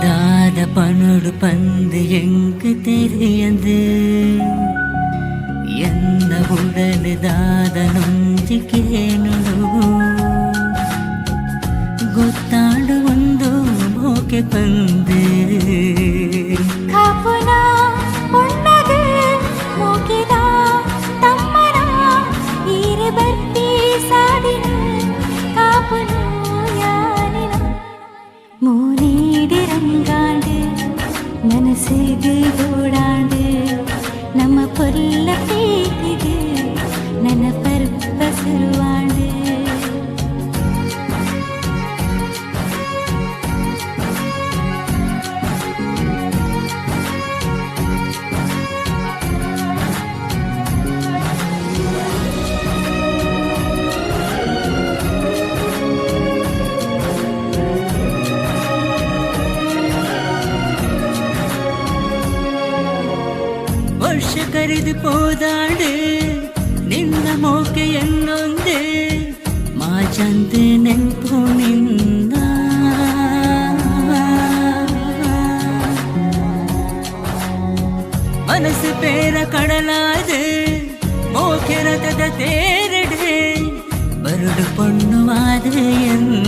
தாத பனோடு பந்து எங்கு தெரியது என்ன உடனு தாத நொಂಜಿ ಕೇನುಡು ಗೊತ್ತಾಡು ಒಂದು ಮೋಕೆ ಬಂದು ಕಾಪುನ ಉಣ್ಣದು ಮೋಕಿದ ತಮ್ಮನ ಈರೆ ಬರ್ತಿ ಸಾಡಿನ ಕಾಪುನು ಯಾನಿನ மூனீடிரங்காண்டு மனசுக்கு ஓடாண்டு நம்ம பொருள பேக்குது நன பருப்ப சுருவாண்டு ವರ್ಷ ಕರೆದು ಪೋದಾಡು ನಿನ್ನ ಮೋಕೆ ಎನ್ನೊಂದೆ ಮಾಚಂತೆ ನೆನ್ಪು ನಿನ್ನ ಮನಸ್ಸು ಪೇರ ಕಡಲಾದೆ ಮೋಕೆ ರಥದ ತೇರಡೆ ಬರುಡು ಪೊಣ್ಣುವಾದೆ ಎನ್ನ